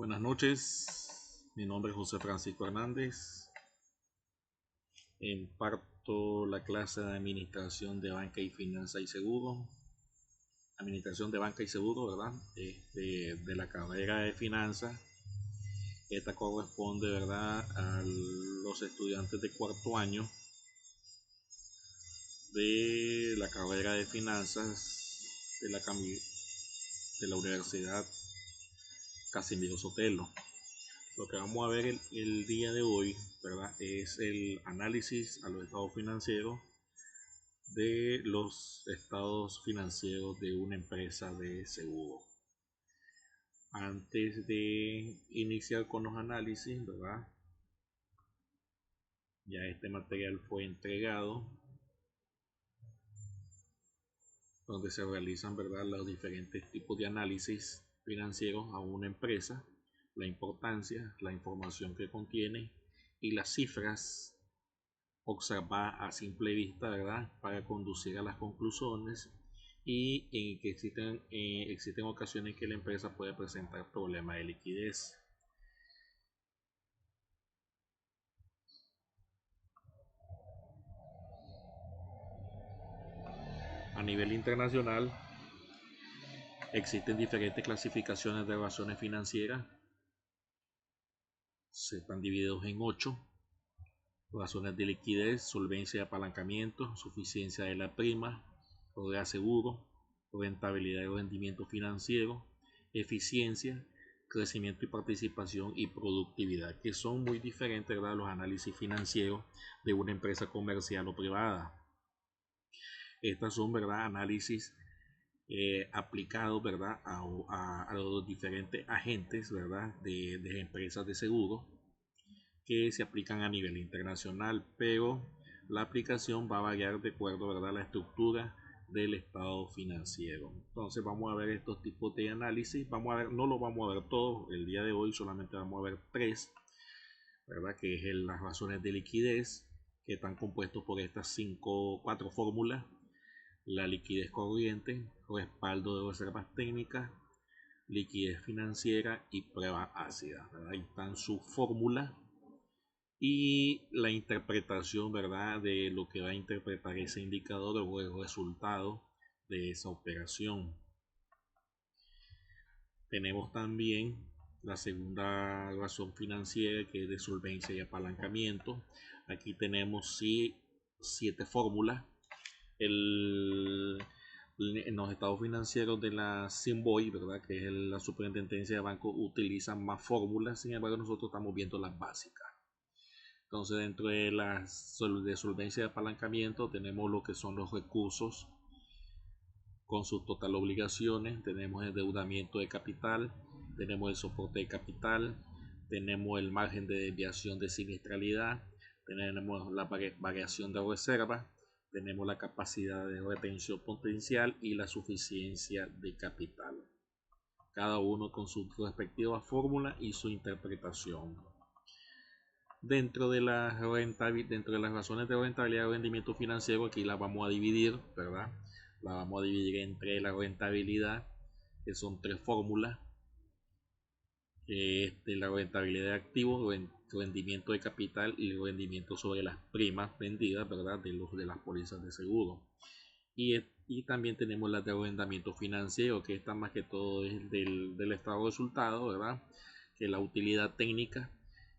Buenas noches, mi nombre es José Francisco Hernández. Imparto la clase de Administración de Banca y Finanza y Seguro. Administración de Banca y Seguro, ¿verdad? De la carrera de Finanzas. Esta corresponde, ¿verdad?, a los estudiantes de cuarto año de la carrera de Finanzas de la Universidad Casimiro Sotelo. Lo que vamos a ver el día de hoy, ¿verdad?, es el análisis a los estados financieros de los estados financieros de una empresa de seguro. Antes de iniciar con los análisis, ¿verdad?, ya este material fue entregado, donde se realizan, ¿verdad?, los diferentes tipos de análisis financieros a una empresa, la importancia, la información que contiene y las cifras observar a simple vista, ¿verdad?, para conducir a las conclusiones, y que existen ocasiones que la empresa puede presentar problemas de liquidez. A nivel internacional existen diferentes clasificaciones de razones financieras. Se están divididos en 8: razones de liquidez, solvencia y apalancamiento, suficiencia de la prima, reaseguro, rentabilidad y rendimiento financiero, eficiencia, crecimiento y participación, y productividad, que son muy diferentes, ¿verdad?, a los análisis financieros de una empresa comercial o privada. Estas son, ¿verdad?, análisis aplicados, ¿verdad?, a los diferentes agentes, ¿verdad?, de empresas de seguro, que se aplican a nivel internacional, pero la aplicación va a variar de acuerdo, ¿verdad?, a la estructura del estado financiero. Entonces vamos a ver estos tipos de análisis. No lo vamos a ver todo el día de hoy, solamente vamos a ver 3, ¿verdad?, que es las razones de liquidez, que están compuestos por estas 4 fórmulas: la liquidez corriente, respaldo de reservas técnicas, liquidez financiera y prueba ácida, ¿verdad? Ahí están sus fórmulas y la interpretación, ¿verdad?, de lo que va a interpretar ese indicador o el resultado de esa operación. Tenemos también la segunda razón financiera, que es de solvencia y apalancamiento. Aquí tenemos 7 fórmulas. En los estados financieros de la SINBOI, ¿verdad?, que es la Superintendencia de Bancos, utilizan más fórmulas. Sin embargo, nosotros estamos viendo las básicas. Entonces, dentro de las de solvencia y apalancamiento tenemos lo que son los recursos con sus total obligaciones, tenemos el endeudamiento de capital, tenemos el soporte de capital, tenemos el margen de desviación de siniestralidad, tenemos la variación de reserva, tenemos la capacidad de retención potencial y la suficiencia de capital, cada uno con su respectiva fórmula y su interpretación. Dentro de las razones de rentabilidad y rendimiento financiero, aquí las vamos a dividir, ¿verdad? La vamos a dividir entre la rentabilidad, que son 3 fórmulas, que es de la rentabilidad de activos, rendimiento de capital y rendimiento sobre las primas vendidas, ¿verdad?, de las pólizas de seguro. Y también tenemos la de arrendamiento financiero, que está más que todo es del estado de resultado, ¿verdad?, que la utilidad técnica.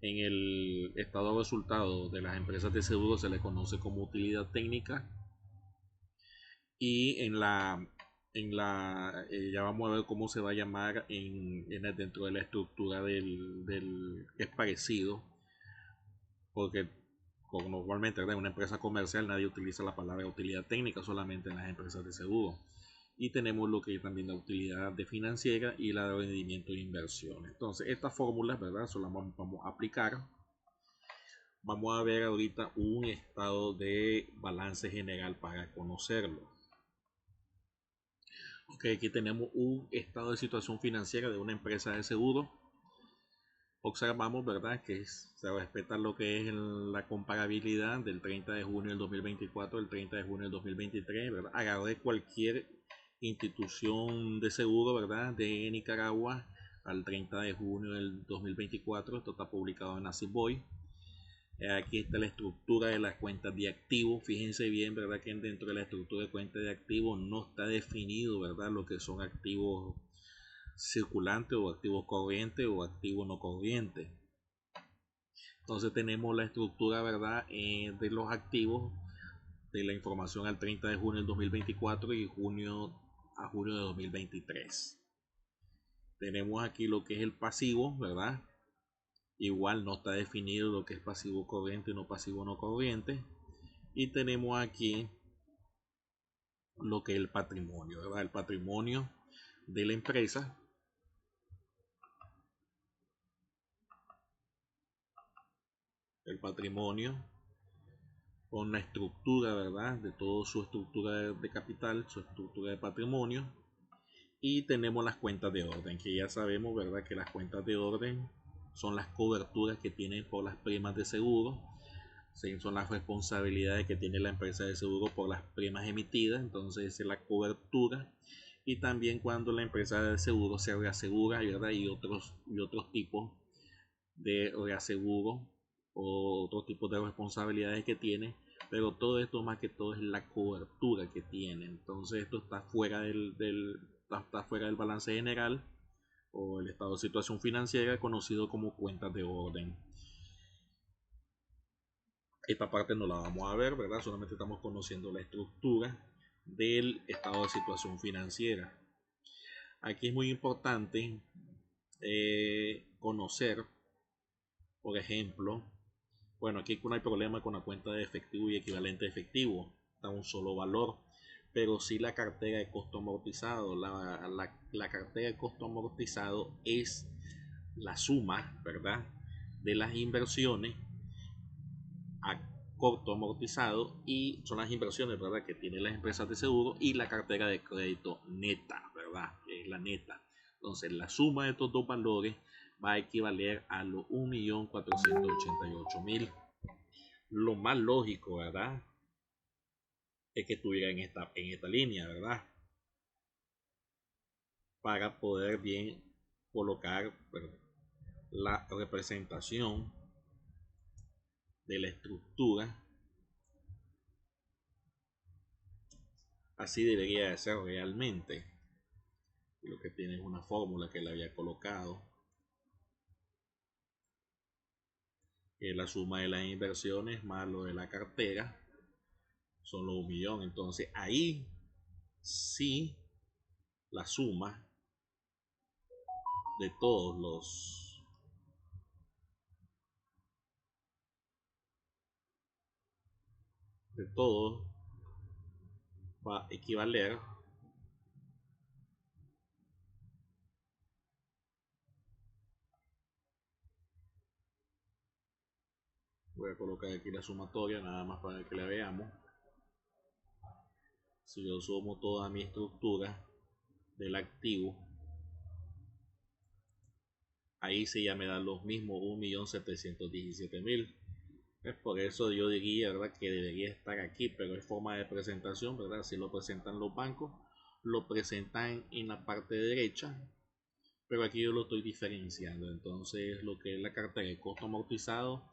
En el estado de resultado de las empresas de seguro se le conoce como utilidad técnica, y ya vamos a ver cómo se va a llamar dentro de la estructura es parecido, porque normalmente en una empresa comercial nadie utiliza la palabra utilidad técnica, solamente en las empresas de seguro. Y tenemos lo que es también la utilidad de financiera y la de rendimiento de inversión. Entonces estas fórmulas, ¿verdad?, solo vamos a aplicar. Vamos a ver ahorita un estado de balance general para conocerlo. Ok, aquí tenemos un estado de situación financiera de una empresa de seguro. Observamos, ¿verdad?, que se respeta lo que es la comparabilidad del 30 de junio del 2024 al 30 de junio del 2023, ¿verdad? Agarré cualquier institución de seguro, ¿verdad?, de Nicaragua, al 30 de junio del 2024. Esto está publicado en ACIBOY. Aquí está la estructura de las cuentas de activos. Fíjense bien, ¿verdad? Que dentro de la estructura de cuentas de activos no está definido, ¿verdad? Lo que son activos circulantes o activos corrientes o activos no corrientes. Entonces tenemos la estructura, ¿verdad? De los activos, de la información al 30 de junio del 2024 y junio a junio de 2023. Tenemos aquí lo que es el pasivo, ¿verdad? Igual no está definido lo que es pasivo corriente y no pasivo no corriente. Y tenemos aquí lo que es el patrimonio, ¿verdad? El patrimonio de la empresa. El patrimonio con la estructura, ¿verdad? De toda su estructura de capital, su estructura de patrimonio. Y tenemos las cuentas de orden, que ya sabemos, ¿verdad? Que las cuentas de orden son las coberturas que tienen por las primas de seguro. Son las responsabilidades que tiene la empresa de seguro por las primas emitidas. Entonces es la cobertura. Y también cuando la empresa de seguro se reasegura, ¿verdad? Y otros tipos de reaseguro o otros tipos de responsabilidades que tiene. Pero todo esto más que todo es la cobertura que tiene. Entonces esto está fuera está fuera del balance general o el estado de situación financiera, conocido como cuentas de orden. Esta parte no la vamos a ver, ¿verdad? Solamente estamos conociendo la estructura del estado de situación financiera. Aquí es muy importante conocer, por ejemplo, bueno, aquí no hay problema con la cuenta de efectivo y equivalente de efectivo, da un solo valor, pero sí la cartera de costo amortizado. La cartera de costo amortizado es la suma, ¿verdad?, de las inversiones a corto amortizado, y son las inversiones, ¿verdad?, que tienen las empresas de seguro, y la cartera de crédito neta, ¿verdad?, que es la neta. Entonces la suma de estos dos valores va a equivaler a los 1.488.000. Lo más lógico, ¿verdad?, es que estuviera en esta línea, ¿verdad?, para poder bien colocar, ¿verdad?, la representación de la estructura. Así debería de ser realmente. Lo que tiene es una fórmula que le había colocado, que es la suma de las inversiones más lo de la cartera, son los 1 millón. Entonces ahí sí la suma de todos va a equivaler voy a colocar aquí la sumatoria nada más para que la veamos. Si yo sumo toda mi estructura del activo, ahí sí ya me da los mismos 1.717.000. Es por eso yo diría, ¿verdad?, que debería estar aquí, pero es forma de presentación, ¿verdad? Si lo presentan los bancos, lo presentan en la parte derecha, pero aquí yo lo estoy diferenciando. Entonces lo que es la cartera de costo amortizado,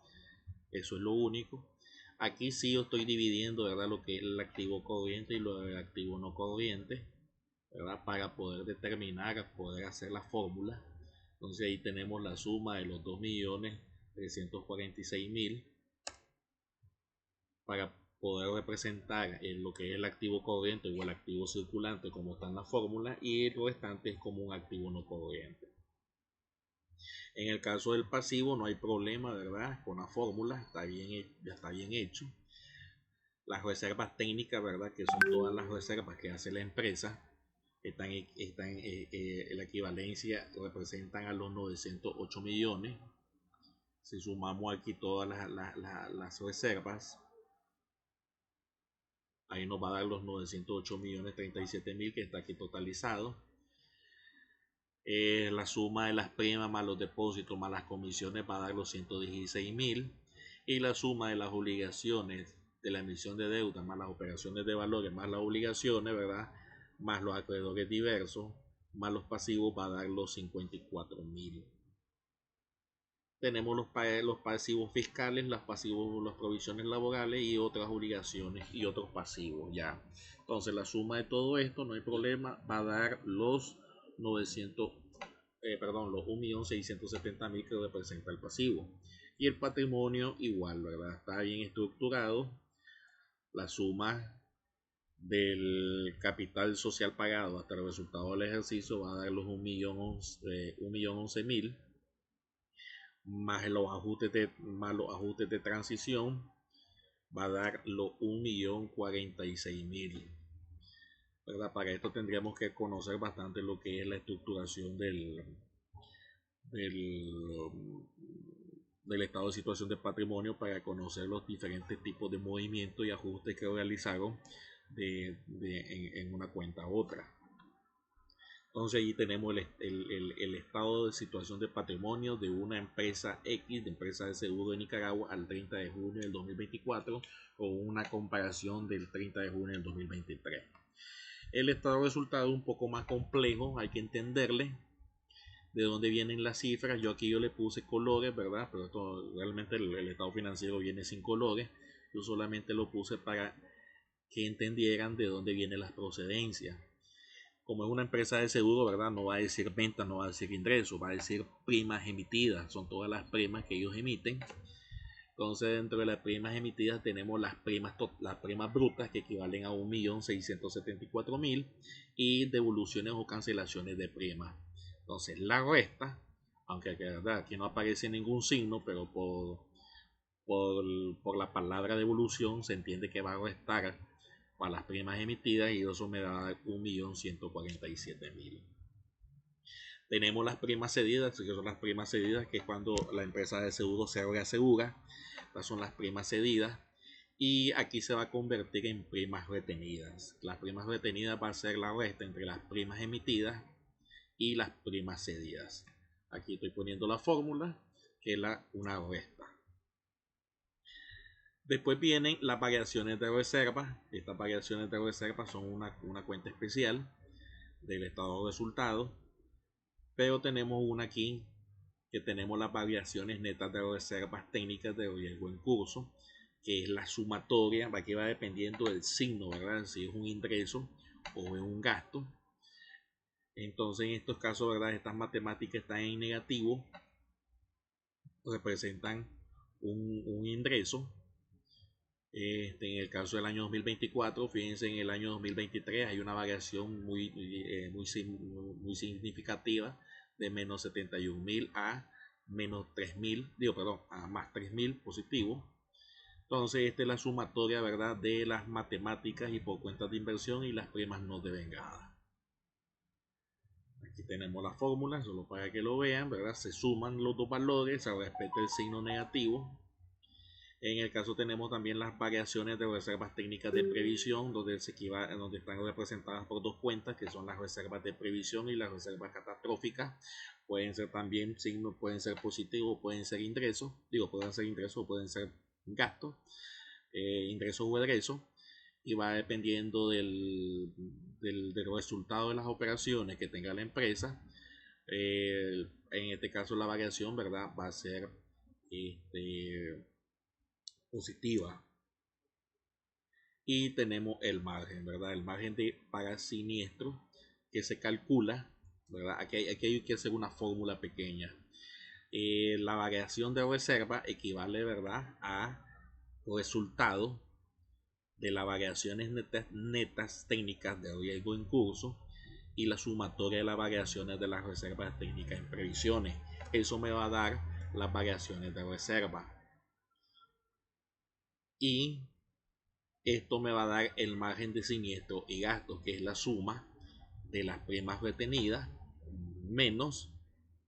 eso es lo único. Aquí sí yo estoy dividiendo, ¿verdad?, lo que es el activo corriente y lo del activo no corriente, ¿verdad?, para poder determinar, poder hacer la fórmula. Entonces ahí tenemos la suma de los 2.346.000 para poder representar en lo que es el activo corriente o el activo circulante como está en la fórmula, y el restante es como un activo no corriente. En el caso del pasivo no hay problema, ¿verdad?, con la fórmula, ya está bien hecho. Las reservas técnicas, ¿verdad?, que son todas las reservas que hace la empresa, están la equivalencia, representan a los 908 millones. Si sumamos aquí todas las reservas, ahí nos va a dar los 908.037.000 que está aquí totalizado. La suma de las primas más los depósitos más las comisiones va a dar los 116.000, y la suma de las obligaciones de la emisión de deuda más las operaciones de valores más las obligaciones, ¿verdad?, más los acreedores diversos, más los pasivos va a dar los 54.000. Tenemos los pasivos fiscales, las provisiones laborales y otras obligaciones y otros pasivos ya. Entonces la suma de todo esto, no hay problema, va a dar los 1.670.000 que representa el pasivo. Y el patrimonio igual, ¿verdad? Está bien estructurado. La suma del capital social pagado hasta el resultado del ejercicio va a dar los 1.011.000 más los ajustes de transición va a dar los 1.046.000, ¿verdad? Para esto tendríamos que conocer bastante lo que es la estructuración del estado de situación de patrimonio, para conocer los diferentes tipos de movimientos y ajustes que realizaron en una cuenta a otra. Entonces ahí tenemos el estado de situación de patrimonio de una empresa X, de empresa de seguro de Nicaragua, al 30 de junio del 2024, con una comparación del 30 de junio del 2023. El estado de resultado es un poco más complejo, hay que entenderle de dónde vienen las cifras. Yo le puse colores, ¿verdad? Pero esto, realmente el estado financiero viene sin colores. Yo solamente lo puse para que entendieran de dónde vienen las procedencias. Como es una empresa de seguro, ¿verdad? No va a decir ventas, no va a decir ingresos, va a decir primas emitidas. Son todas las primas que ellos emiten. Entonces, dentro de las primas emitidas tenemos las primas brutas, que equivalen a 1.674.000, y devoluciones o cancelaciones de primas. Entonces, la resta, aunque aquí no aparece ningún signo, pero por la palabra devolución se entiende que va a restar para las primas emitidas, y eso me da 1.147.000. Tenemos las primas cedidas, que son las primas cedidas, que es cuando la empresa de seguro se reasegura. Estas son las primas cedidas, y aquí se va a convertir en primas retenidas. Las primas retenidas va a ser la resta entre las primas emitidas y las primas cedidas. Aquí estoy poniendo la fórmula, que es una resta. Después vienen las variaciones de reserva. Estas variaciones de reserva son una cuenta especial del estado de resultados. Pero tenemos una aquí, que tenemos las variaciones netas de reservas técnicas de riesgo en curso, que es la sumatoria. Aquí va dependiendo del signo, ¿verdad? Si es un ingreso o es un gasto. Entonces, en estos casos, ¿verdad? Estas matemáticas están en negativo, representan un ingreso. En el caso del año 2024, fíjense, en el año 2023 hay una variación muy significativa, de menos 71.000 a menos 3.000, a más 3.000 positivo. Entonces, esta es la sumatoria, ¿verdad?, de las matemáticas y por cuentas de inversión y las primas no devengadas. Aquí tenemos la fórmula, solo para que lo vean, ¿verdad? Se suman los dos valores, se respeta el signo negativo. En el caso tenemos también las variaciones de reservas técnicas de previsión, donde están representadas por dos cuentas, que son las reservas de previsión y las reservas catastróficas. Pueden ser también signos, pueden ser positivos, pueden ser ingresos, pueden ser ingresos o pueden ser gastos, ingresos o egresos, y va dependiendo del resultado de las operaciones que tenga la empresa. En este caso la variación, ¿verdad?, va a ser positiva. Y tenemos el margen, ¿verdad? El margen de paga siniestro, que se calcula, ¿verdad? Aquí hay que hacer una fórmula pequeña. La variación de reserva equivale, ¿verdad?, a resultado de las variaciones netas técnicas de riesgo en curso y la sumatoria de las variaciones de las reservas técnicas en previsiones. Eso me va a dar las variaciones de reserva. Y esto me va a dar el margen de siniestro y gastos, que es la suma de las primas retenidas menos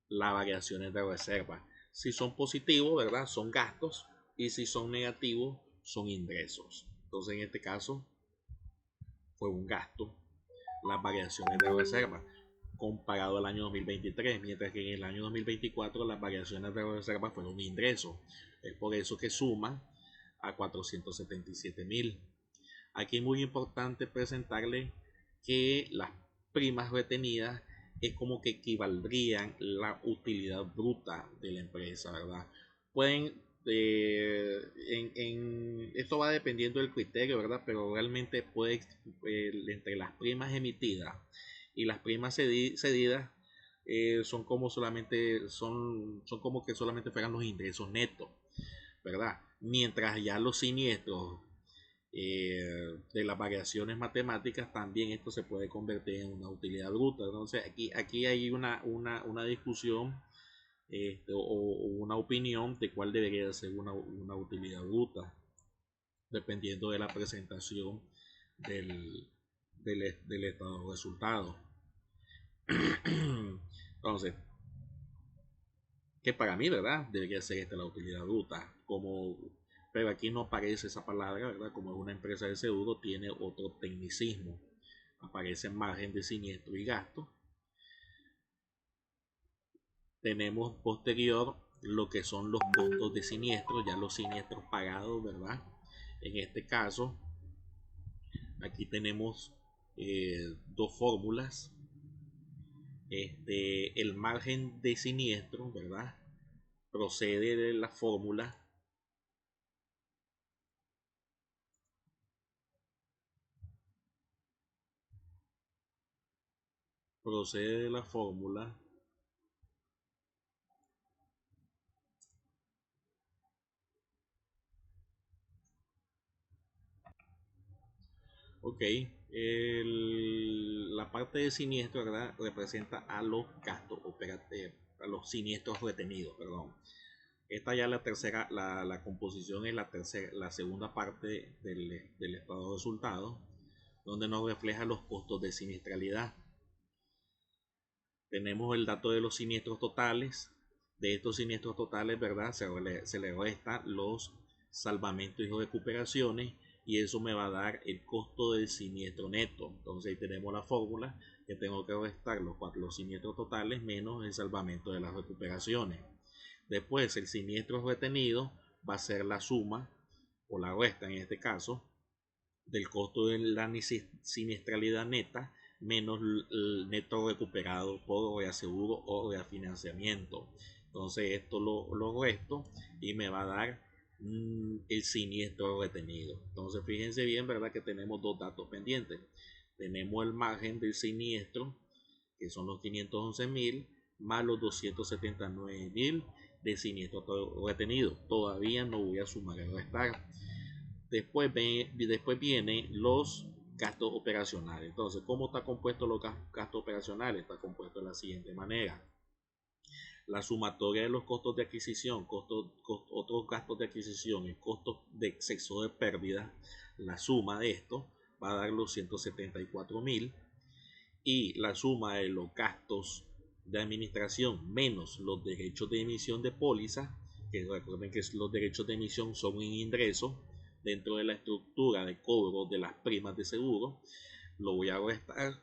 las variaciones de reserva. Si son positivos, ¿verdad?, son gastos, y si son negativos, son ingresos. Entonces, en este caso, fue un gasto las variaciones de reserva comparado al año 2023, mientras que en el año 2024 las variaciones de reserva fueron un ingreso. Es por eso que suma a 477.000. Aquí es muy importante presentarle que las primas retenidas es como que equivaldrían la utilidad bruta de la empresa, ¿verdad? Pueden, esto va dependiendo del criterio, ¿verdad? Pero realmente puede, entre las primas emitidas y las primas cedidas, son como solamente, son como que solamente fueran los ingresos netos, ¿verdad? Mientras ya los siniestros, de las variaciones matemáticas, también esto se puede convertir en una utilidad bruta. Entonces aquí hay una discusión, o una opinión de cuál debería ser una utilidad bruta, dependiendo de la presentación del, del estado de resultado. Entonces, que para mí, ¿verdad? Debería ser esta la utilidad bruta, como, pero aquí no aparece esa palabra, ¿verdad? Como es una empresa de seguro, tiene otro tecnicismo. Aparece margen de siniestro y gasto. Tenemos posterior lo que son los costos de siniestro, ya los siniestros pagados, ¿verdad? En este caso, aquí tenemos, dos fórmulas. El margen de siniestro, ¿verdad? Procede de la fórmula procede de la fórmula Ok, la parte de siniestro, ¿verdad? Representa a los gastos operativos, a los siniestros retenidos, perdón. Esta ya la tercera, la composición es la segunda parte del estado de resultados, donde nos refleja los costos de siniestralidad. Tenemos el dato de los siniestros totales. De estos siniestros totales, ¿verdad? Se le restan los salvamentos y recuperaciones, y eso me va a dar el costo del siniestro neto. Entonces ahí tenemos la fórmula, que tengo que restar los siniestros totales menos el salvamento de las recuperaciones. Después el siniestro retenido va a ser la suma, o la resta en este caso, del costo de la siniestralidad neta menos el neto recuperado por reaseguro o refinanciamiento. Entonces esto lo resto y me va a dar, el siniestro retenido. Entonces fíjense bien, ¿verdad? Que tenemos dos datos pendientes. Tenemos el margen del siniestro, que son los 511.000, más los 279.000 de siniestro retenido. Todavía no voy a sumar y restar. Después vienen los gastos operacionales. Entonces, ¿cómo está compuesto los gastos operacionales? Está compuesto de la siguiente manera. La sumatoria de los costos de adquisición, otros gastos de adquisición y costos de exceso de pérdida, la suma de esto va a dar los 174.000, y la suma de los gastos de administración menos los derechos de emisión de póliza, que recuerden que los derechos de emisión son un ingreso dentro de la estructura de cobro de las primas de seguro, lo voy a restar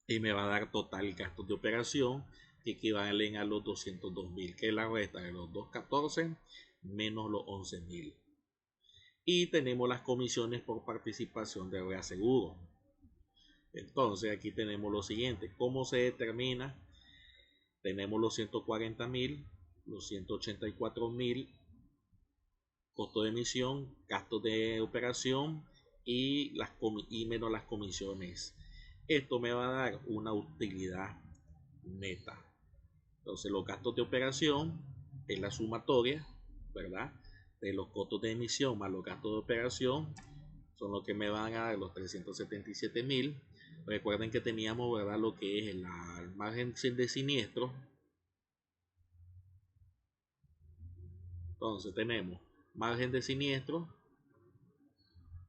y me va a dar total gastos de operación que equivalen a los 202.000, que es la resta de los 214 menos los 11.000. Y tenemos las comisiones por participación de reaseguro. Entonces aquí tenemos lo siguiente: ¿cómo se determina? Tenemos los 140.000, los 184.000, costo de emisión, gastos de operación y menos las comisiones. Esto me va a dar una utilidad neta. Entonces los gastos de operación es la sumatoria, ¿verdad? De los costos de emisión más los gastos de operación son los que me van a dar los 377.000. Recuerden que teníamos, ¿verdad?, lo que es el margen de siniestro. Entonces tenemos margen de siniestro,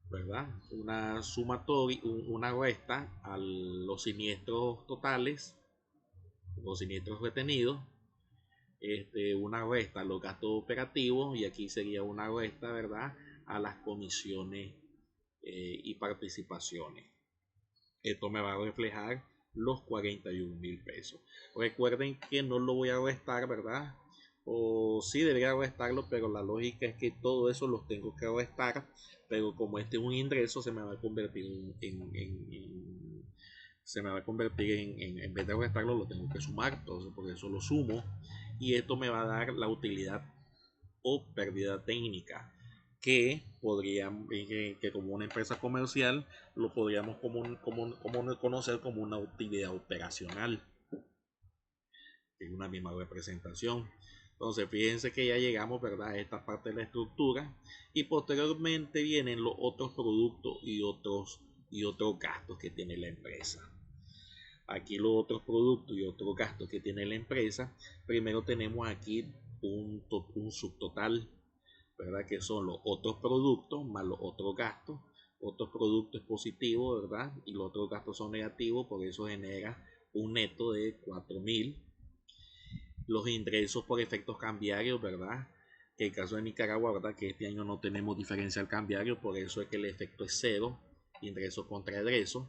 ¿verdad? Una sumatoria, una resta a los siniestros totales, los siniestros retenidos, una resta a los gastos operativos, y aquí sería una resta, ¿verdad?, a las comisiones, y participaciones. Esto me va a reflejar los 41.000 pesos. Recuerden que no lo voy a restar, ¿verdad? O sí debería restarlo, pero la lógica es que todo eso los tengo que restar, pero como este es un ingreso, se me va a convertir se me va a convertir en vez de restarlo, lo tengo que sumar. Entonces, por eso lo sumo. Y esto me va a dar la utilidad o pérdida técnica, que podríamos, que como una empresa comercial lo podríamos conocer como una utilidad operacional, que es una misma representación. Entonces fíjense que ya llegamos, ¿verdad?, a esta parte de la estructura, y posteriormente vienen los otros productos y otros gastos que tiene la empresa. Aquí los otros productos y otros gastos que tiene la empresa, primero tenemos aquí un subtotal, ¿verdad?, que son los otros productos más los otros gastos. Otros productos es positivo, ¿verdad?, y los otros gastos son negativos, por eso genera un neto de 4.000. Los ingresos por efectos cambiarios, ¿verdad?, que en el caso de Nicaragua, ¿verdad?, que este año no tenemos diferencial cambiario, por eso es que el efecto es cero, ingresos contra egresos.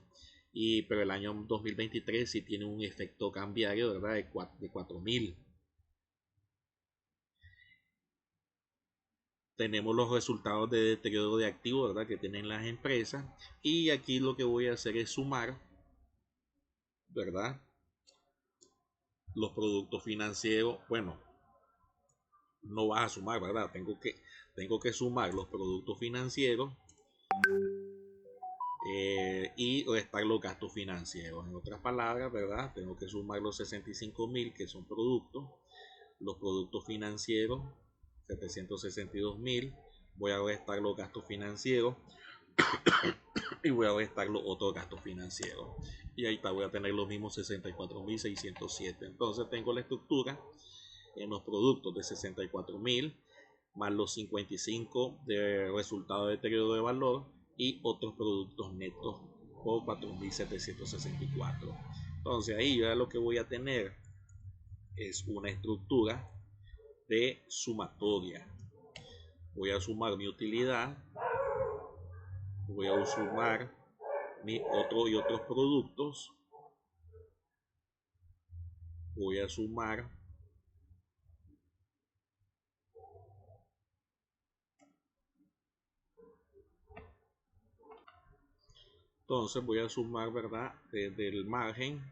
Pero el año 2023 sí tiene un efecto cambiario, ¿verdad?, de 4.000. Tenemos los resultados de deterioro de activos, ¿verdad?, que tienen las empresas, y aquí lo que voy a hacer es sumar, ¿verdad?, los productos financieros. Bueno, no vas a sumar, ¿verdad? Tengo que sumar los productos financieros y restar los gastos financieros. En otras palabras, ¿verdad?, tengo que sumar los 65.000 que son productos, los productos financieros 762.000, voy a restar los gastos financieros y voy a restar los otros gastos financieros, y ahí está, voy a tener los mismos 64.607. Entonces tengo la estructura en los productos de 64.000 más los 55 de resultado de deterioro de valor y otros productos netos por 4.764. Entonces ahí ya lo que voy a tener es una estructura de sumatoria. Voy a sumar mi utilidad, voy a sumar mi otros productos, voy a sumar entonces voy a sumar, ¿verdad?, desde el margen,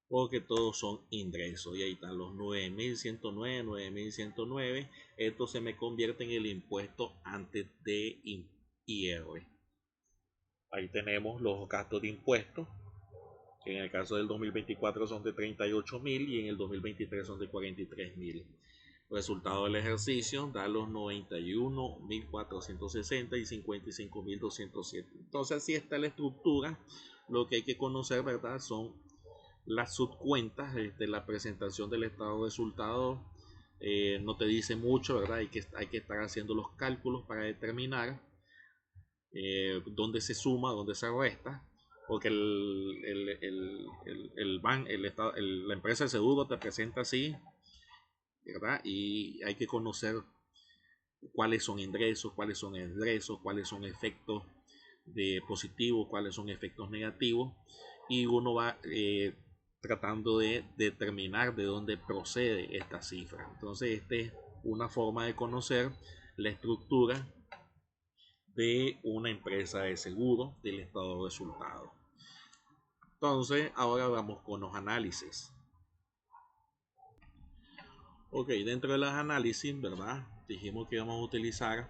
porque todos son ingresos, y ahí están los 9.109, 9.109. Esto se me convierte en el impuesto antes de IR. Ahí tenemos los gastos de impuestos, que en el caso del 2024 son de 38.000 y en el 2023 son de 43.000. Resultado del ejercicio da los 91.460 y 55.207. Entonces así está la estructura. Lo que hay que conocer, ¿verdad?, son las subcuentas. La presentación del estado de resultados no te dice mucho, ¿verdad? Hay que estar haciendo los cálculos para determinar dónde se suma, dónde se resta, porque la empresa de seguro te presenta así, ¿verdad? Y hay que conocer cuáles son ingresos, cuáles son egresos, cuáles son efectos de positivos, cuáles son efectos negativos, y uno va tratando de determinar de dónde procede esta cifra. Entonces, esta es una forma de conocer la estructura de una empresa de seguro del estado de resultados. Entonces, ahora vamos con los análisis. Ok, dentro de los análisis, ¿verdad?, dijimos que vamos a utilizar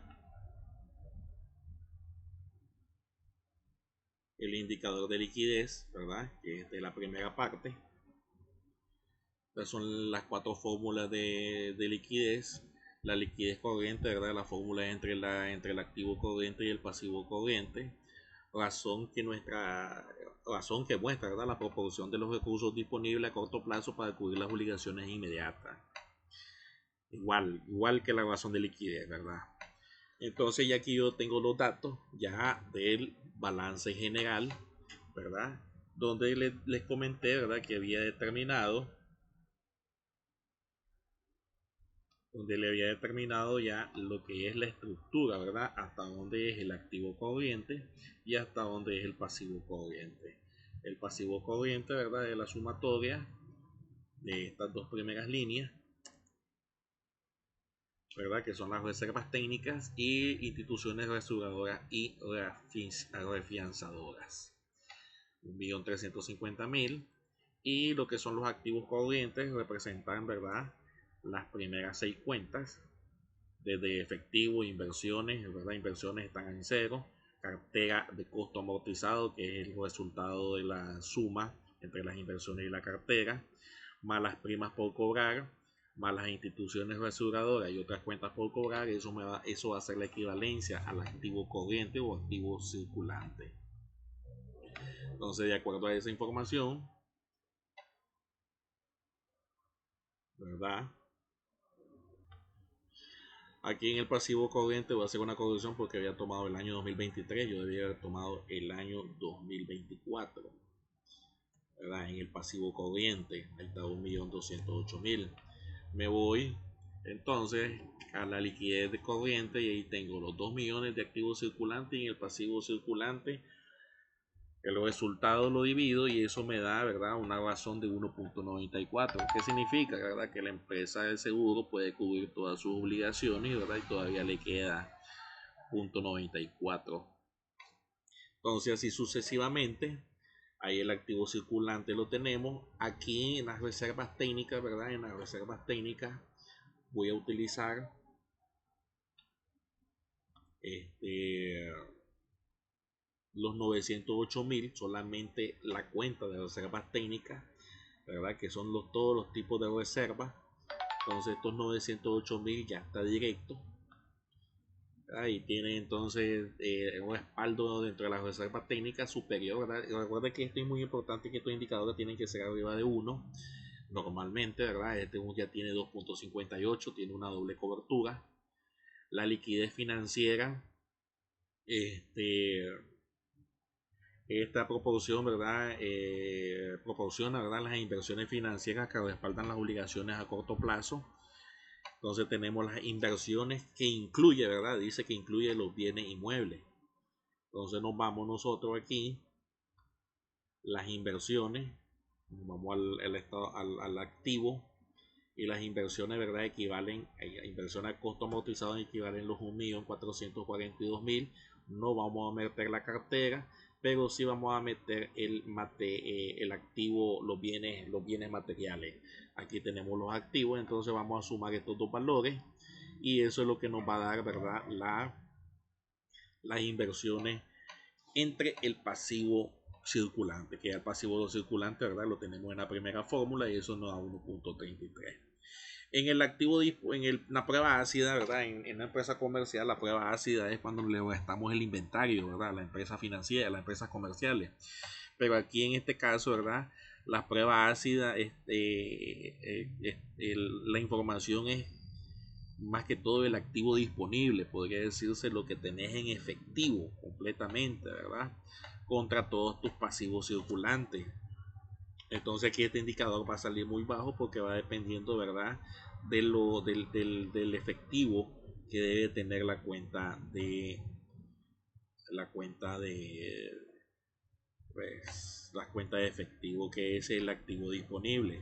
el indicador de liquidez, ¿verdad?, que es de la primera parte. Estas son las cuatro fórmulas de liquidez. La liquidez corriente, ¿verdad?, la fórmula entre el activo corriente y el pasivo corriente. Razón que muestra, ¿verdad?, la proporción de los recursos disponibles a corto plazo para cubrir las obligaciones inmediatas. Igual que la razón de liquidez, ¿verdad? Entonces ya aquí yo tengo los datos ya del balance general, ¿verdad?, donde les comenté, ¿verdad?, que había determinado, donde le había determinado ya lo que es la estructura, ¿verdad?, hasta dónde es el activo corriente y hasta dónde es el pasivo corriente. El pasivo corriente, ¿verdad?, es la sumatoria de estas dos primeras líneas, ¿verdad? Que son las reservas técnicas y instituciones resuradoras y refianzadoras. 1.350.000. Y lo que son los activos corrientes representan, ¿verdad?, las primeras 6 cuentas, desde efectivo, inversiones, ¿verdad? Inversiones están en cero, cartera de costo amortizado, que es el resultado de la suma entre las inversiones y la cartera, más las primas por cobrar, más las instituciones resuradoras y otras cuentas por cobrar. Eso va a ser la equivalencia al activo corriente o activo circulante. Entonces, de acuerdo a esa información, ¿verdad?, aquí en el pasivo corriente voy a hacer una corrección porque había tomado el año 2023, yo debía haber tomado el año 2024, ¿verdad? En el pasivo corriente, ahí está 1.208.000. Me voy entonces a la liquidez de corriente y ahí tengo los 2 millones de activos circulantes y en el pasivo circulante el resultado lo divido y eso me da, ¿verdad?, una razón de 1.94. ¿Qué significa, verdad?, que la empresa del seguro puede cubrir todas sus obligaciones, ¿verdad?, y todavía le queda 0.94. Entonces así sucesivamente. Ahí el activo circulante lo tenemos. Aquí en las reservas técnicas, ¿verdad?, en las reservas técnicas voy a utilizar los 908.000, solamente la cuenta de reservas técnicas, ¿verdad?, que son todos los tipos de reservas. Entonces estos 908.000 ya está directo. Ahí tiene entonces un respaldo dentro de las reservas técnicas superior, ¿verdad? Recuerda que esto es muy importante, que estos indicadores tienen que ser arriba de 1 normalmente, ¿verdad? Este ya tiene 2.58, tiene una doble cobertura. La liquidez financiera, esta proporción, ¿verdad?, proporciona, ¿verdad?, las inversiones financieras que respaldan las obligaciones a corto plazo. Entonces tenemos las inversiones que incluye, ¿verdad?, dice que incluye los bienes inmuebles. Entonces nos vamos nosotros aquí, las inversiones, vamos al activo, y las inversiones, ¿verdad?, equivalen, inversiones a costo amortizado equivalen los 1.442.000. No vamos a meter la cartera, pero sí vamos a meter el activo, los bienes materiales. Aquí tenemos los activos, entonces vamos a sumar estos dos valores y eso es lo que nos va a dar, ¿verdad?, las inversiones entre el pasivo circulante, que el pasivo circulante, ¿verdad?, lo tenemos en la primera fórmula y eso nos da 1.33. En el activo, la prueba ácida, ¿verdad?, en la empresa comercial, la prueba ácida es cuando le restamos el inventario, ¿verdad?, la empresa financiera, las empresas comerciales. Pero aquí en este caso, ¿verdad?, la prueba ácida, la información es más que todo el activo disponible, podría decirse lo que tenés en efectivo completamente, ¿verdad?, contra todos tus pasivos circulantes. Entonces aquí este indicador va a salir muy bajo porque va dependiendo, ¿verdad?, del efectivo que debe tener la cuenta de efectivo, que es el activo disponible.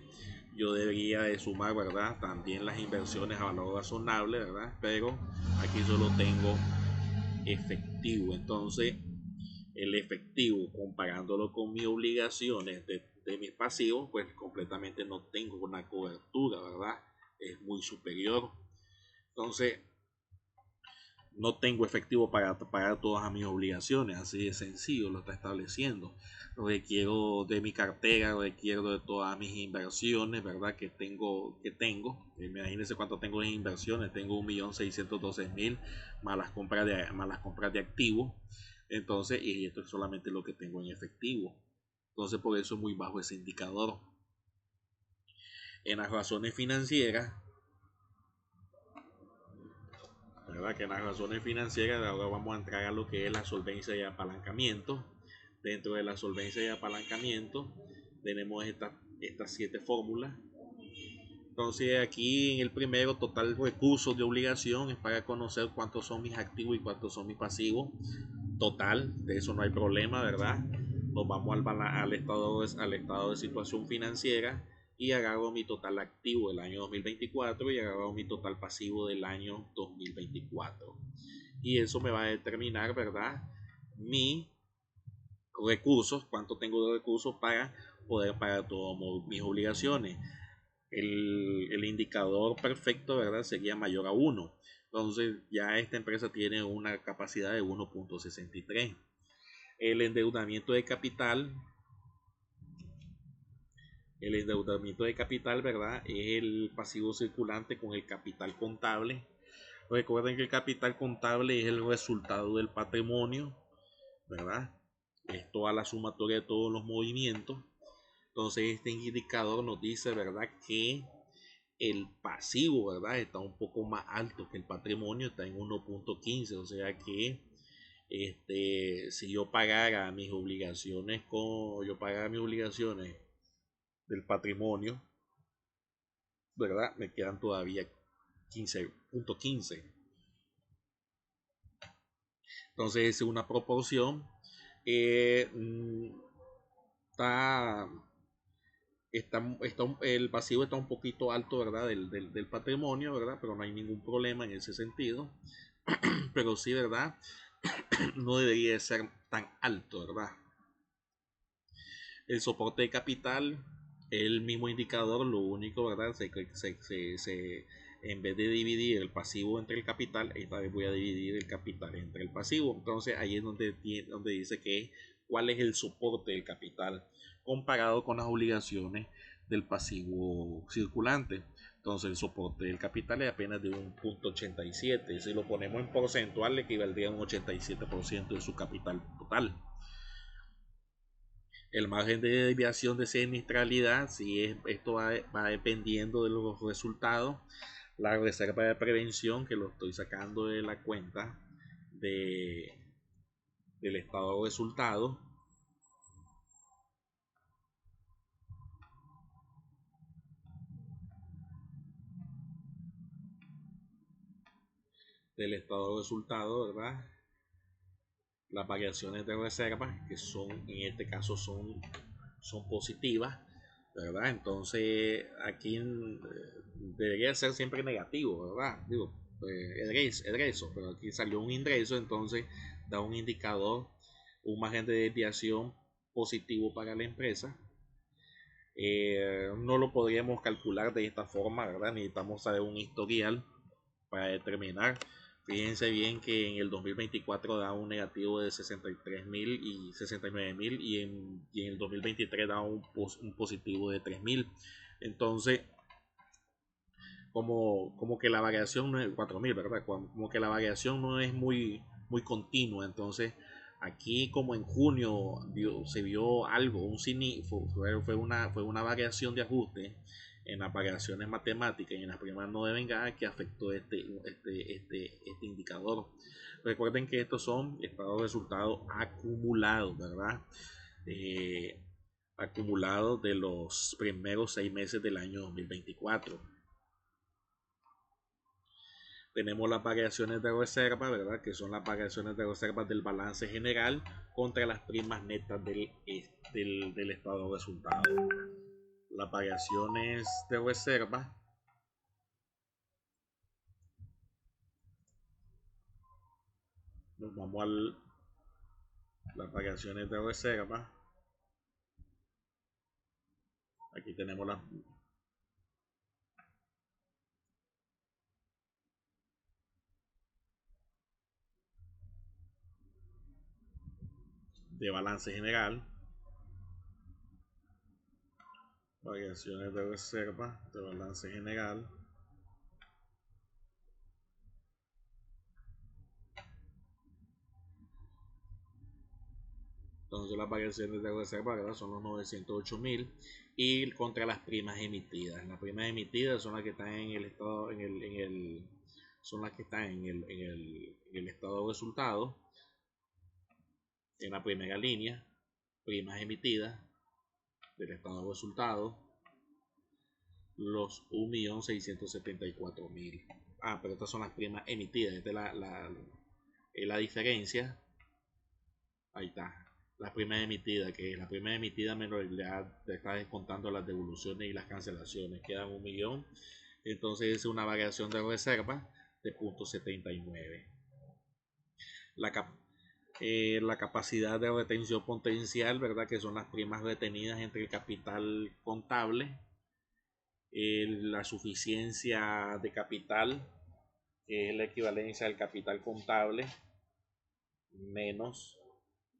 Yo debería de sumar, ¿verdad?, también las inversiones a valor razonable, ¿verdad?, pero aquí solo tengo efectivo. Entonces el efectivo, comparándolo con mis obligaciones de mis pasivos, pues completamente no tengo una cobertura, ¿verdad?, es muy superior. Entonces no tengo efectivo para pagar todas mis obligaciones, así de sencillo lo está estableciendo. Requiero de mi cartera, requiero de todas mis inversiones, ¿verdad?, que tengo. Imagínense cuánto tengo en inversiones, tengo 1.612.000 más las compras de activos. Entonces, y esto es solamente lo que tengo en efectivo. Entonces, por eso es muy bajo ese indicador. En las razones financieras, ¿verdad?, que en las razones financieras ahora vamos a entrar a lo que es la solvencia y apalancamiento. Dentro de la solvencia y apalancamiento tenemos estas 7 fórmulas. Entonces aquí en el primero, total recursos de obligación, es para conocer cuántos son mis activos y cuántos son mis pasivos. Total, de eso no hay problema, ¿verdad? Nos vamos al estado de situación financiera. y agarro mi total activo del año 2024 y agarro mi total pasivo del año 2024. Y eso me va a determinar, ¿verdad?, mi recursos, cuánto tengo de recursos para poder pagar todas mis obligaciones. El indicador perfecto, ¿verdad?, sería mayor a 1. Entonces ya esta empresa tiene una capacidad de 1.63. El endeudamiento de capital, ¿verdad?, es el pasivo circulante con el capital contable. Recuerden que el capital contable es el resultado del patrimonio, ¿verdad? Es toda la sumatoria de todos los movimientos. Entonces este indicador nos dice, ¿verdad?, que el pasivo, ¿verdad?, está un poco más alto que el patrimonio, está en 1.15. O sea que si yo pagara mis obligaciones del patrimonio, ¿verdad?, me quedan todavía 15.15. Entonces es una proporción. El pasivo está un poquito alto, ¿verdad?, del patrimonio, ¿verdad?, pero no hay ningún problema en ese sentido. Pero sí, ¿verdad?, no debería de ser tan alto, ¿verdad? El soporte de capital es el mismo indicador, lo único, ¿verdad?, en vez de dividir el pasivo entre el capital, esta vez voy a dividir el capital entre el pasivo. Entonces ahí es donde dice que cuál es el soporte del capital comparado con las obligaciones del pasivo circulante. Entonces el soporte del capital es apenas de 1.87. Si lo ponemos en porcentual, le equivaldría a un 87% de su capital total. El margen de desviación de siniestralidad, esto va dependiendo de los resultados. La reserva de prevención, que lo estoy sacando de la cuenta del estado de resultados. Del estado de resultados, ¿verdad? Las variaciones de reserva, que en este caso son positivas, ¿verdad? Entonces aquí debería ser siempre negativo, ¿verdad? Digo, egreso, pero aquí salió un ingreso, entonces da un indicador, un margen de desviación positivo para la empresa. No lo podríamos calcular de esta forma, ¿verdad? Necesitamos saber un historial para determinar. Fíjense bien que en el 2024 da un negativo de 63.000 y 69.000 y en el 2023 da un positivo de 3.000. Entonces, como que la variación no es 4.000, ¿verdad? Como que la variación no es muy continua. Entonces, aquí como en junio se vio algo, fue una variación de ajuste en las variaciones matemáticas y en las primas no devengadas que afectó este indicador. Recuerden que estos son estados de resultados acumulados, ¿verdad? Acumulados de los primeros 6 meses del año 2024. Tenemos las variaciones de reserva, ¿verdad?, que son las variaciones de reserva del balance general contra las primas netas del estado de resultados. Las variaciones de reserva nos vamos a las variaciones de reserva. Aquí tenemos las de balance general, variaciones de reserva de balance general. Entonces las variaciones de reserva, ¿verdad?, son los 908.000 y contra las primas emitidas. Las primas emitidas son las que están en el estado, son las que están en el estado de resultados. En la primera línea, primas emitidas del estado de resultados, los 1.674.000. Pero estas son las primas emitidas. Esta es la diferencia. Ahí está. la prima emitida, que es la prima emitida menos ya te está descontando las devoluciones y las cancelaciones, quedan 1.000.000. Entonces es una variación de reserva de 0.79. La, la capacidad de retención potencial, ¿verdad? Que son las primas retenidas entre el capital contable, la suficiencia de capital, que es la equivalencia del capital contable menos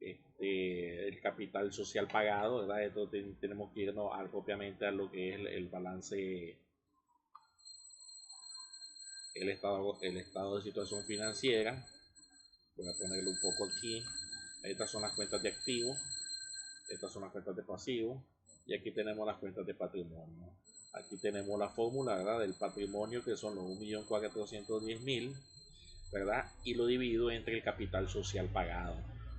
el capital social pagado, ¿verdad? Esto tenemos que irnos propiamente a lo que es el balance, el estado de situación financiera. Voy a ponerlo un poco aquí. Estas son las cuentas de activos, estas son las cuentas de pasivos y aquí tenemos las cuentas de patrimonio. Aquí tenemos la fórmula, ¿verdad?, del patrimonio, que son los 1.410.000, ¿verdad? Y lo divido entre el capital social pagado,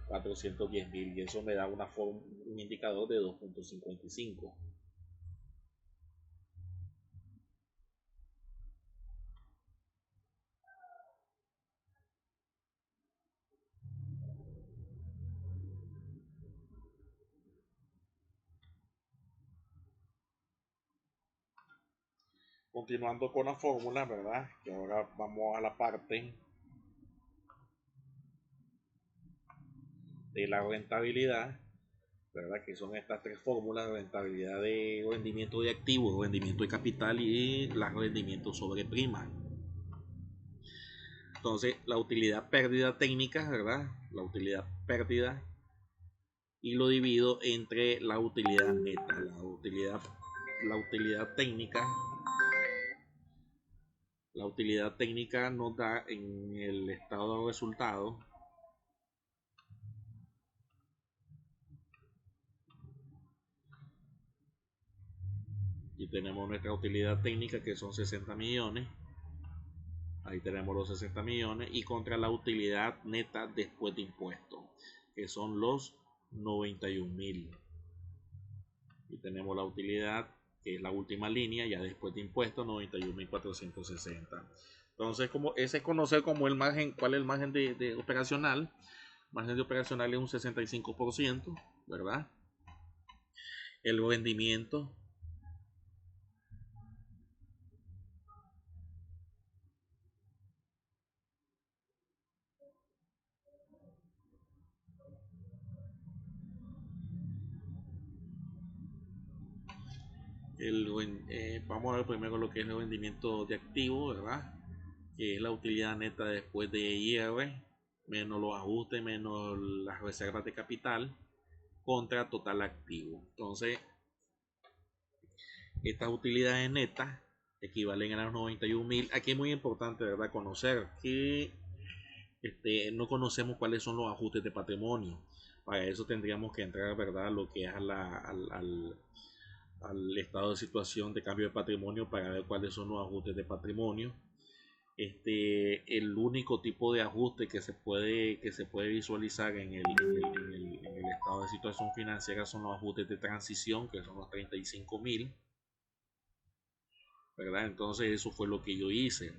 410.000, y eso me da un indicador de 2.55. Continuando con la fórmula, ¿verdad? Que ahora vamos a la parte de la rentabilidad, ¿verdad? Que son estas tres fórmulas: rentabilidad de rendimiento de activos, rendimiento de capital y la rendimiento sobre prima. Entonces, la utilidad pérdida técnica, ¿verdad? La utilidad pérdida, y lo divido entre la utilidad neta. La utilidad técnica nos da en el estado de resultados y tenemos nuestra utilidad técnica, que son 60 millones. Ahí tenemos los 60 millones, y contra la utilidad neta después de impuestos, que son los 91.000. Y tenemos la utilidad, que es la última línea, ya después de impuestos, 91.460. Entonces, como ese es conocer como el margen, cuál es el margen de operacional. El margen de operacional es un 65%, ¿verdad? El rendimiento vamos a ver primero lo que es el rendimiento de activo, ¿verdad? Que es la utilidad neta después de IR, menos los ajustes, menos las reservas de capital, contra total activo. Entonces, estas utilidades netas equivalen a los 91.000. Aquí es muy importante, ¿verdad?, conocer que no conocemos cuáles son los ajustes de patrimonio. Para eso tendríamos que entrar, ¿verdad?, lo que es al estado de situación de cambio de patrimonio, para ver cuáles son los ajustes de patrimonio. El único tipo de ajuste que se puede visualizar en el estado de situación financiera son los ajustes de transición, que son los 35.000, ¿verdad? Entonces eso fue lo que yo hice.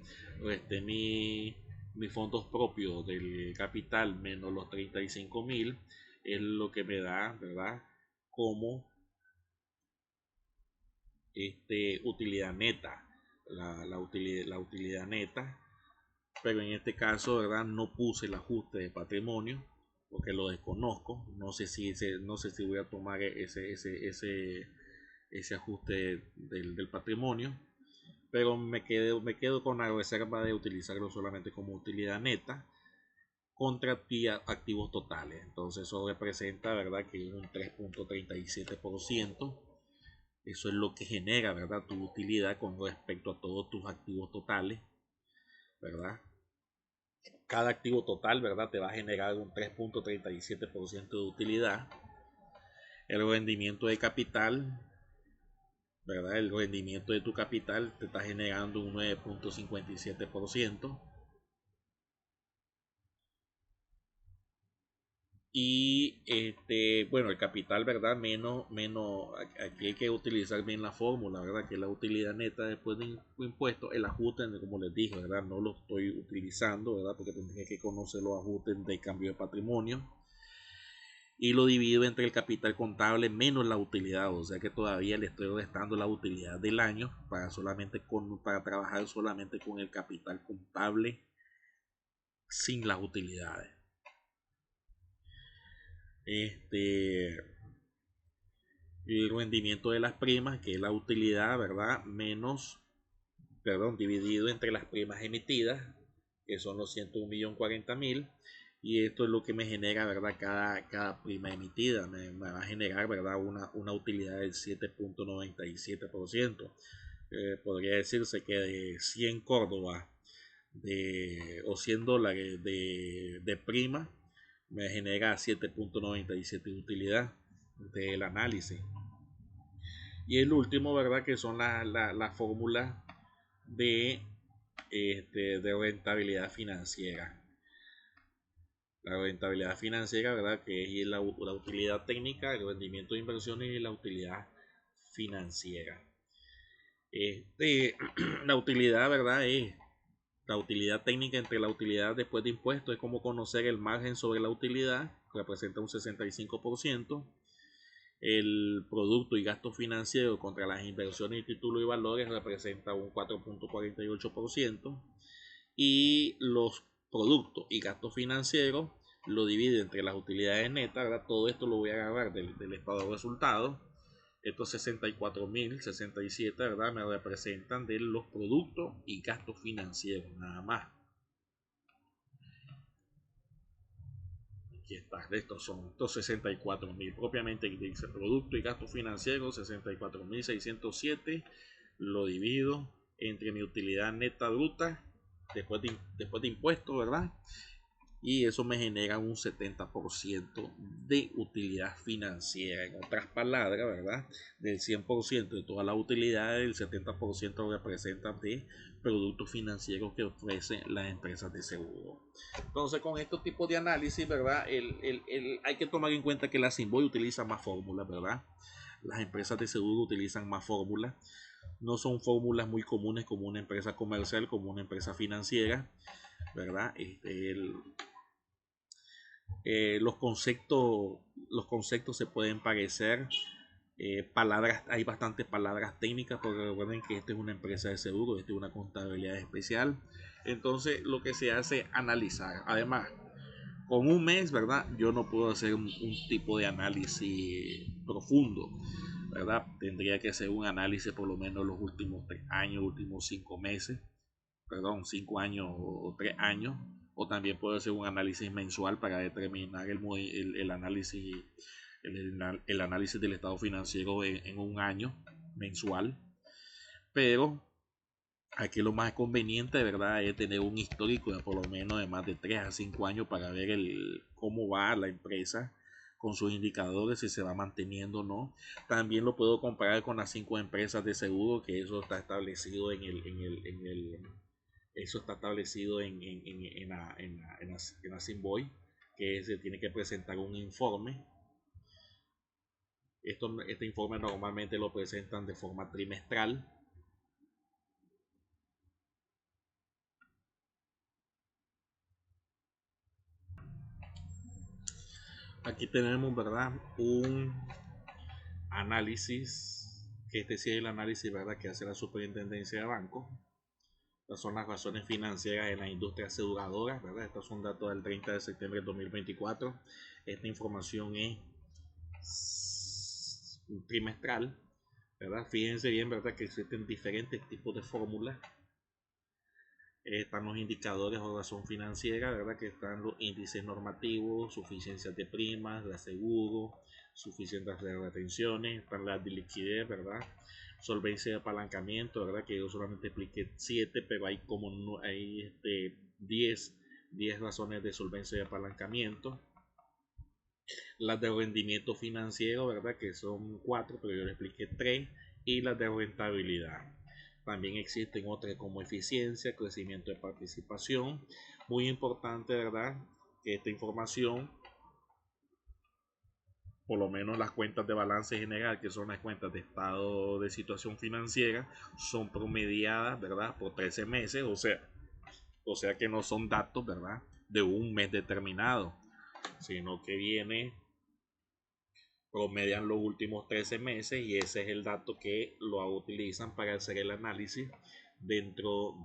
Mis fondos propios del capital menos los 35.000 es lo que me da, ¿verdad?, como utilidad neta, la utilidad neta. Pero en este caso, ¿verdad?, no puse el ajuste de patrimonio porque lo desconozco. No sé si voy a tomar ese ajuste del patrimonio, pero me quedo con la reserva de utilizarlo solamente como utilidad neta contra activos totales. Entonces eso representa, ¿verdad?, que un 3.37%. Eso es lo que genera, ¿verdad?, tu utilidad con respecto a todos tus activos totales, ¿verdad? Cada activo total, ¿verdad?, te va a generar un 3.37% de utilidad. El rendimiento de capital, ¿verdad?, el rendimiento de tu capital te está generando un 9.57%. Y bueno, el capital, ¿verdad?, menos, aquí hay que utilizar bien la fórmula, ¿verdad?, que la utilidad neta después de impuestos. El ajuste, como les dije, ¿verdad?, no lo estoy utilizando, ¿verdad?, porque tendría que conocer los ajustes de cambio de patrimonio. y lo divido entre el capital contable menos la utilidad, o sea que todavía le estoy restando la utilidad del año para trabajar solamente con el capital contable sin las utilidades. El rendimiento de las primas, que es la utilidad, ¿verdad? Dividido entre las primas emitidas, que son los 101.040.000, y esto es lo que me genera, ¿verdad? Cada prima emitida me va a generar, ¿verdad? Una utilidad del 7.97%. Podría decirse que de 100 Córdoba o 100 dólares de prima me genera 7.97 de utilidad del análisis. Y el último, ¿verdad? Que son las fórmulas de rentabilidad financiera. La rentabilidad financiera, ¿verdad? Que es la utilidad técnica, el rendimiento de inversiones y la utilidad financiera. La utilidad, ¿verdad? Es la utilidad técnica entre la utilidad después de impuestos, es como conocer el margen sobre la utilidad, representa un 65%. El producto y gasto financiero contra las inversiones y títulos y valores representa un 4.48%. Y los productos y gastos financieros lo divide entre las utilidades netas, ¿verdad? Todo esto lo voy a agarrar del estado de resultados. Estos 64.067, ¿verdad? Me representan de los productos y gastos financieros, nada más. Aquí está, estos son estos 64.000 propiamente dice producto y gastos financieros, 64.607. Lo divido entre mi utilidad neta bruta después de impuestos, ¿verdad? Y eso me genera un 70% de utilidad financiera. En otras palabras, ¿verdad? Del 100% de todas las utilidades, el 70% representan de productos financieros que ofrecen las empresas de seguro. Entonces, con estos tipos de análisis, ¿verdad? Hay que tomar en cuenta que la Simboy utiliza más fórmulas, ¿verdad? Las empresas de seguro utilizan más fórmulas. No son fórmulas muy comunes como una empresa comercial, como una empresa financiera, ¿verdad? Los conceptos se pueden parecer. Hay bastantes palabras técnicas, porque recuerden que esta es una empresa de seguro, esta es una contabilidad especial. Entonces, lo que se hace es analizar. Además, con un mes, ¿verdad? Yo no puedo hacer un tipo de análisis profundo, ¿verdad? Tendría que hacer un análisis por lo menos los últimos 3 años, últimos 5 meses, 5 años o 3 años. O también puedo hacer un análisis mensual para determinar el análisis el análisis del estado financiero en un año mensual. Pero aquí lo más conveniente, ¿verdad? Es tener un histórico de por lo menos de más de 3 a 5 años para ver cómo va la empresa con sus indicadores, si se va manteniendo o no. También lo puedo comparar con las 5 empresas de seguro, que eso está establecido eso está establecido en la Simboy, que se tiene que presentar un informe. Este informe normalmente lo presentan de forma trimestral. Aquí tenemos, ¿verdad? Un análisis, que este sí es el análisis, ¿verdad? Que hace la Superintendencia de Bancos. Estas son las razones financieras de la industria aseguradora, ¿verdad? Estos son datos del 30 de septiembre de 2024. Esta información es trimestral, ¿verdad? Fíjense bien, ¿verdad? Que existen diferentes tipos de fórmulas. Están los indicadores o razón financiera, ¿verdad? Que están los índices normativos, suficiencias de primas, de aseguro, suficientes de retenciones, están las de liquidez, ¿verdad? Solvencia de apalancamiento, ¿verdad? Que yo solamente expliqué 7, pero hay como hay 10 razones de solvencia de apalancamiento. Las de rendimiento financiero, ¿verdad? Que son 4, pero yo le expliqué 3. Y las de rentabilidad. También existen otras como eficiencia, crecimiento de participación. Muy importante, ¿verdad? Que esta información, por lo menos las cuentas de balance general, que son las cuentas de estado de situación financiera, son promediadas, ¿verdad? Por 13 meses, o sea que no son datos, ¿verdad? De un mes determinado, sino que viene promedian los últimos 13 meses y ese es el dato que lo utilizan para hacer el análisis dentro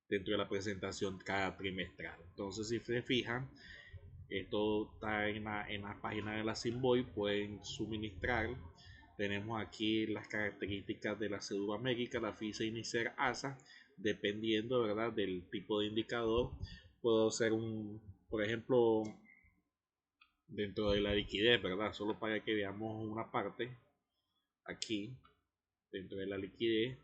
dentro de la presentación cada trimestral. Entonces, si se fijan, esto está en la página de la Simboy, pueden suministrar. Tenemos aquí las características de la Cédula América, la FISA, INICER, ASA, dependiendo, ¿verdad?, del tipo de indicador. Puedo hacer por ejemplo, dentro de la liquidez, ¿verdad? Solo para que veamos una parte aquí, dentro de la liquidez.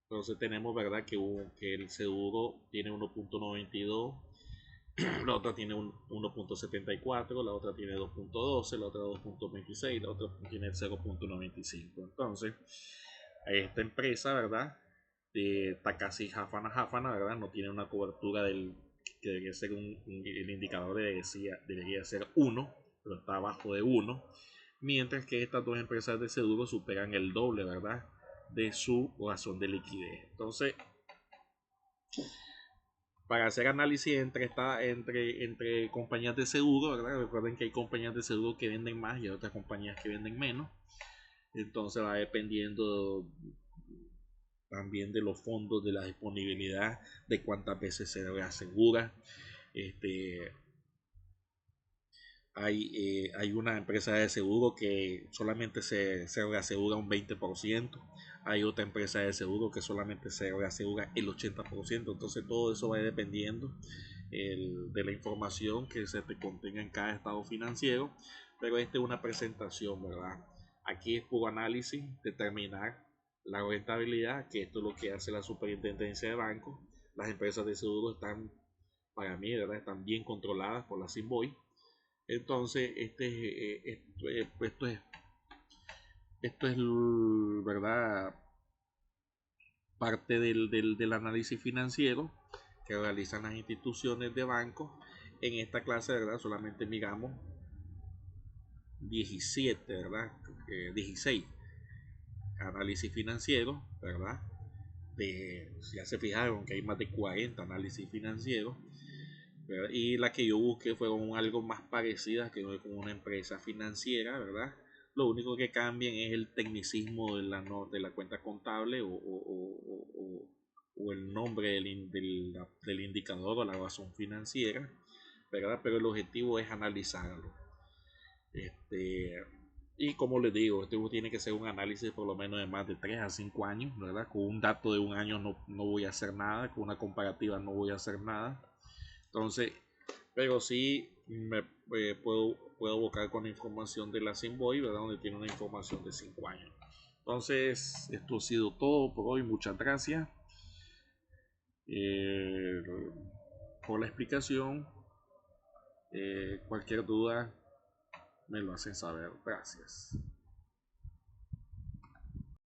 Entonces tenemos, ¿verdad?, que el seguro tiene 1.92, la otra tiene 1.74, la otra tiene 2.12, la otra 2.26, la otra tiene 0.95. Entonces, esta empresa, ¿verdad?, de Takashi Hafana, ¿verdad?, no tiene una cobertura que debería ser el indicador debería ser 1, pero está abajo de 1, mientras que estas dos empresas de seguro superan el doble, ¿verdad?, de su razón de liquidez. Entonces, para hacer análisis entre compañías de seguro, ¿verdad? Recuerden que hay compañías de seguro que venden más y hay otras compañías que venden menos. Entonces va dependiendo también de los fondos, de la disponibilidad, de cuántas veces se reasegura. Hay una empresa de seguro que solamente se reasegura un 20%. Hay otra empresa de seguro que solamente se reasegura el 80%. Entonces todo eso va dependiendo de la información que se te contenga en cada estado financiero. Pero esta es una presentación, ¿verdad? Aquí es puro análisis, determinar la rentabilidad, que esto es lo que hace la superintendencia de bancos. Las empresas de seguro están, para mí, ¿verdad?, están bien controladas por la Simboy. Entonces, esto es, ¿verdad?, parte del análisis financiero que realizan las instituciones de bancos. En esta clase, ¿verdad?, solamente miramos 17, ¿verdad?, 16 análisis financieros, ¿verdad? Ya se fijaron que hay más de 40 análisis financieros, ¿verdad? Y la que yo busqué fueron algo más parecidas que con una empresa financiera, ¿verdad? Lo único que cambian es el tecnicismo de la cuenta contable o el nombre del indicador o la razón financiera, ¿verdad? Pero el objetivo es analizarlo. Y como les digo, este tiene que ser un análisis por lo menos de más de 3 a 5 años, ¿verdad? Con un dato de un año no voy a hacer nada, con una comparativa no voy a hacer nada. Entonces, pero sí puedo buscar con información de la Simboy, ¿verdad?, donde tiene una información de 5 años. Entonces, esto ha sido todo por hoy. Muchas gracias por la explicación. Cualquier duda me lo hacen saber. Gracias.